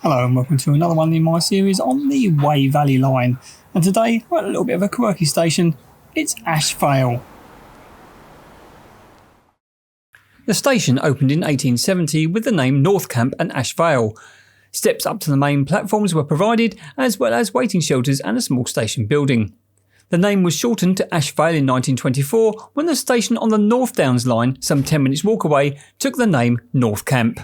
Hello and welcome to another one in my series on the Wey Valley Line, and today we're at a little bit of a quirky station. It's Ash Vale. The station opened in 1870 with the name North Camp and Ash Vale. Steps up to the main platforms were provided, as well as waiting shelters and a small station building. The name was shortened to Ash Vale in 1924 when the station on the North Downs line, some 10 minutes walk away, took the name North Camp.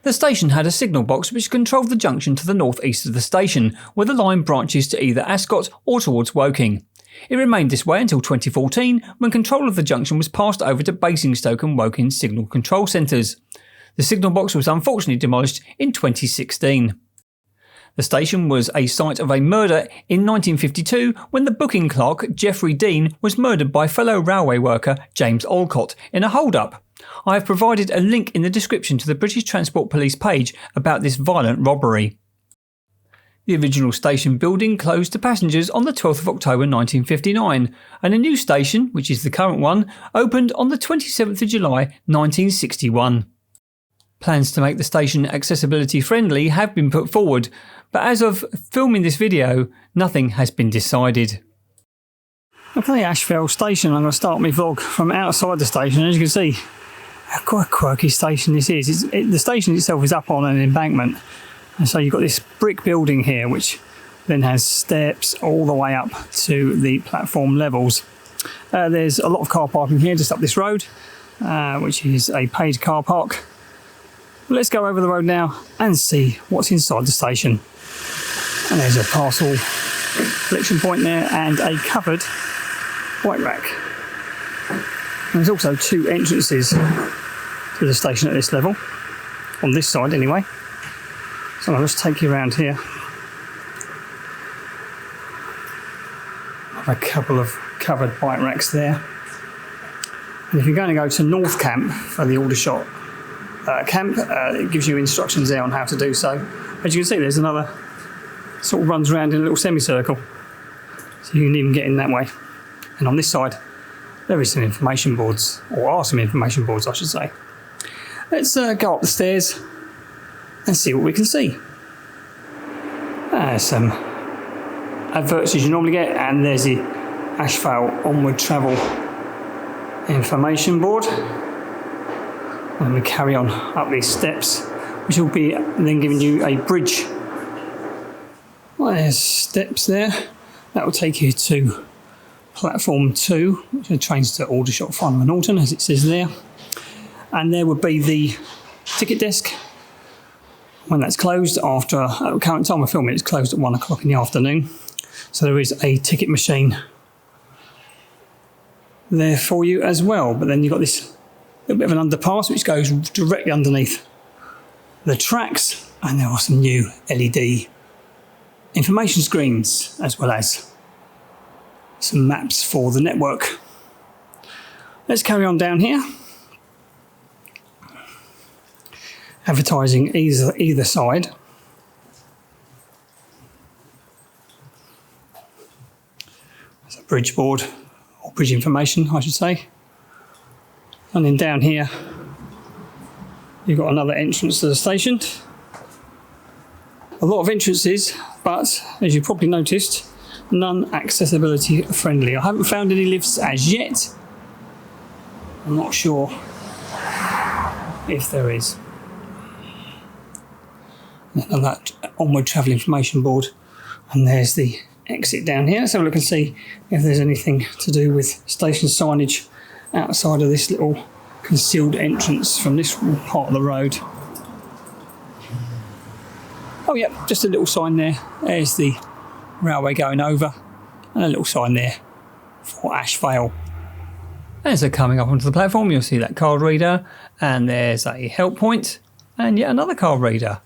The station had a signal box which controlled the junction to the north-east of the station, where the line branches to either Ascot or towards Woking. It remained this way until 2014, when control of the junction was passed over to Basingstoke and Woking signal control centres. The signal box was unfortunately demolished in 2016. The station was a site of a murder in 1952 when the booking clerk Geoffrey Dean was murdered by fellow railway worker James Olcott in a hold-up. I have provided a link in the description to the British Transport Police page about this violent robbery. The original station building closed to passengers on the 12th of October 1959, and a new station, which is the current one, opened on the 27th of July 1961. Plans to make the station accessibility friendly have been put forward, but as of filming this video, nothing has been decided. Okay, Ash Vale Station. I'm going to start my vlog from outside the station. As you can see, quite a quirky station this is. The station itself is up on an embankment, and so you've got this brick building here which then has steps all the way up to the platform levels. There's a lot of car parking here just up this road, which is a paid car park. Let's go over the road now and see what's inside the station. And there's a parcel collection point there and a covered white rack. And there's also two entrances to the station at this level, on this side anyway. So I'll just take you around here. A couple of covered bike racks there. And if you're going to go to North Camp for the Aldershot camp, it gives you instructions there on how to do so. As you can see, there's another sort of runs around in a little semicircle, so you can even get in that way. And on this side there is some information boards, or are some information boards I should say. Let's go up the stairs and see what we can see. There's some adverts as you normally get, and there's the Ash Vale onward travel information board. And we carry on up these steps, which will be then giving you a bridge. Well, there's steps there. That will take you to platform 2, which trains to Aldershot, Farnham and Alton, as it says there. And there would be the ticket desk. When that's closed, after at the current time of filming, it's closed at 1 o'clock in the afternoon. So there is a ticket machine there for you as well. But then you've got this little bit of an underpass which goes directly underneath the tracks, and there are some new LED information screens as well as some maps for the network. Let's carry on down here. Advertising either side. There's a bridge board, or bridge information I should say. And then down here you've got another entrance to the station. A lot of entrances, but as you probably noticed, none accessibility friendly. I haven't found any lifts as yet. I'm not sure if there is. And that onward travel information board, and there's the exit down here. Let's have a look and see if there's anything to do with station signage outside of this little concealed entrance from this part of the road. Oh yeah, just a little sign there. There's the railway going over, and a little sign there for Ash Vale. As they're coming up onto the platform, you'll see that card reader, and there's a help point, and yet another card reader.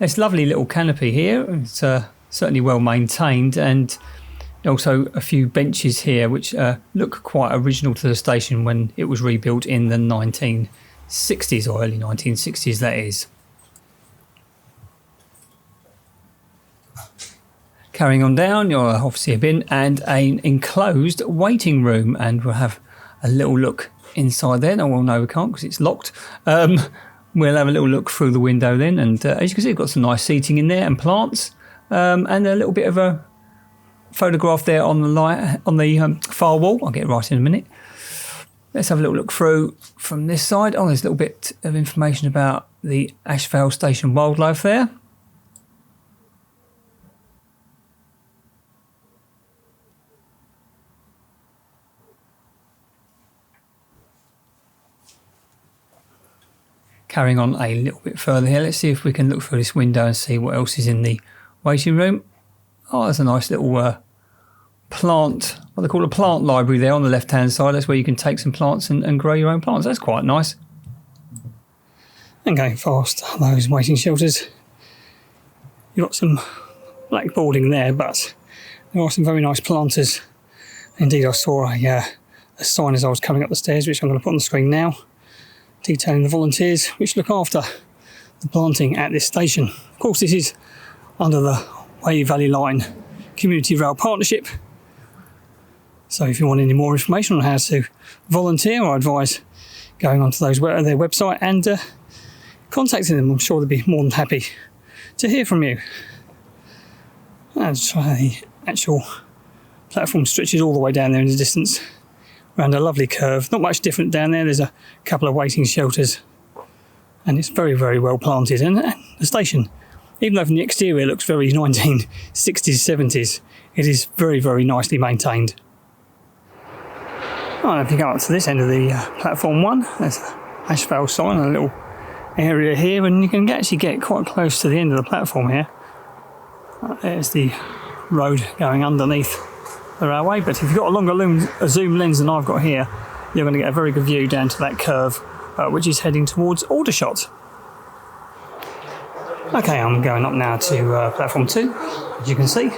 This lovely little canopy here, it's certainly well maintained, and also a few benches here which look quite original to the station when it was rebuilt in the 1960s, or early 1960s that is. Carrying on down, you'll obviously have been and an enclosed waiting room, and we'll have a little look inside there. No, well, no, we can't because it's locked. We'll have a little look through the window then, and as you can see, we've got some nice seating in there and plants, and a little bit of a photograph there on the far wall. I'll get right in a minute. Let's have a little look through from this side. Oh, there's a little bit of information about the Ash Vale Station wildlife there. Carrying on a little bit further here, let's see if we can look through this window and see what else is in the waiting room. Oh, there's a nice little plant, what they call a plant library there on the left hand side. That's where you can take some plants and grow your own plants. That's quite nice. And going past those waiting shelters, you've got some black boarding there, but there are some very nice planters. Indeed, I saw a sign as I was coming up the stairs, which I'm going to put on the screen now, detailing the volunteers which look after the planting at this station. Of course, this is under the Wey Valley Line Community Rail Partnership. So if you want any more information on how to volunteer, I advise going onto their website and contacting them. I'm sure they'll be more than happy to hear from you. And the actual platform stretches all the way down there in the distance, around a lovely curve. Not much different down there. There's a couple of waiting shelters, and it's very, very well planted. And the station, even though from the exterior it looks very 1960s, 70s, it is very, very nicely maintained. Right, if you go up to this end of the platform 1, there's an Ash Vale sign, a little area here, and you can actually get quite close to the end of the platform here. There's the road going underneath the railway, but if you've got a longer zoom lens than I've got here, you're going to get a very good view down to that curve, which is heading towards Aldershot. Okay, I'm going up now to platform 2, as you can see.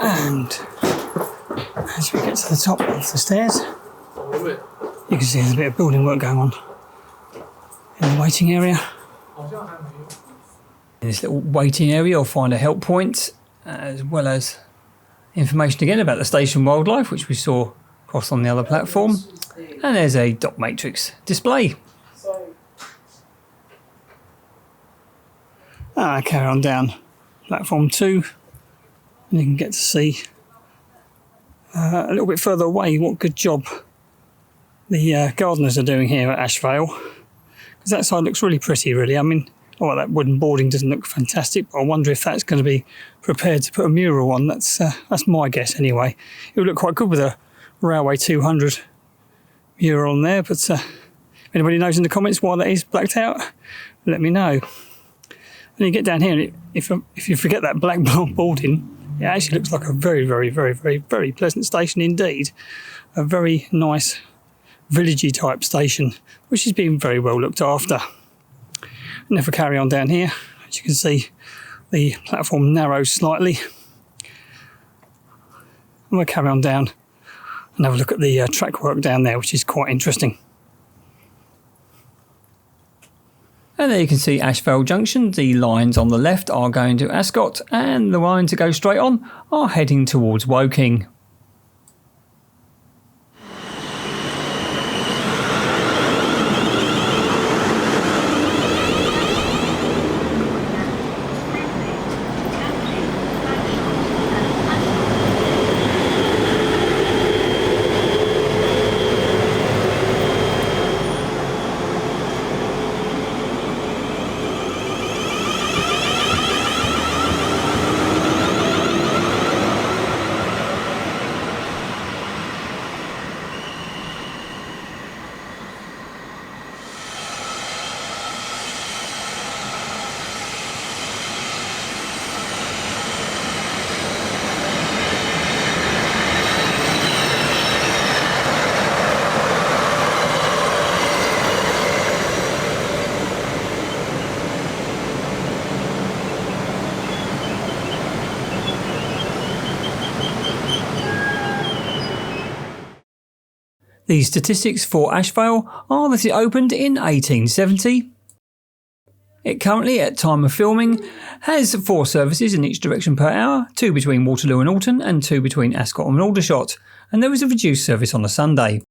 And as we get to the top of the stairs, you can see there's a bit of building work going on in the waiting area. In this little waiting area, you'll find a help point, as well as information again about the station wildlife, which we saw across on the other platform. And there's a dot matrix display. Carry on down platform 2, and you can get to see a little bit further away what good job the gardeners are doing here at Ash Vale. Because that side looks really pretty, really. I mean, that wooden boarding doesn't look fantastic, but I wonder if that's going to be prepared to put a mural on. That's my guess anyway. It would look quite good with a Railway 200 mural on there, but if anybody knows in the comments why that is blacked out, let me know. When you get down here, and if you forget that black boarding, it actually looks like a very, very, very, very, very pleasant station indeed. A very nice villagey type station, which is being very well looked after. And if I carry on down here, as you can see, the platform narrows slightly. And we'll carry on down and have a look at the track work down there, which is quite interesting. And there you can see Ash Vale Junction. The lines on the left are going to Ascot, and the lines that go straight on are heading towards Woking. The statistics for Ash Vale are that it opened in 1870, It currently, at time of filming, has 4 services in each direction per hour, 2 between Waterloo and Alton and 2 between Ascot and Aldershot, and there is a reduced service on a Sunday.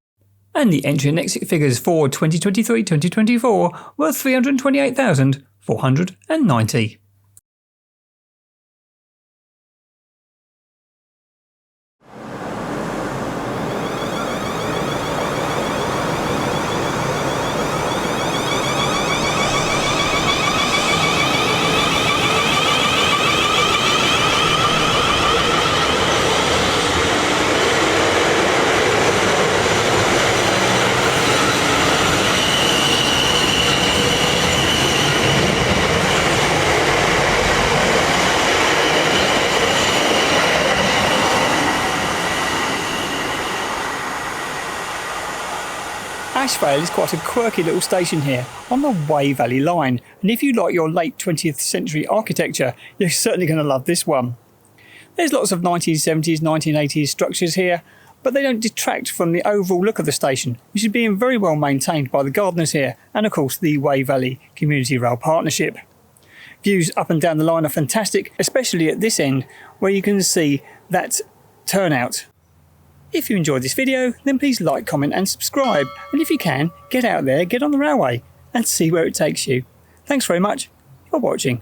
And the entry and exit figures for 2023-2024 were 328,490. Ash Vale is quite a quirky little station here on the Wey Valley Line, and if you like your late 20th century architecture, you're certainly going to love this one. There's lots of 1970s, 1980s structures here, but they don't detract from the overall look of the station, which is being very well maintained by the gardeners here and of course the Wey Valley Community Rail Partnership. Views up and down the line are fantastic, especially at this end where you can see that turnout. If you enjoyed this video, then please like, comment and subscribe, and if you can, get out there, get on the railway and see where it takes you. Thanks very much for watching.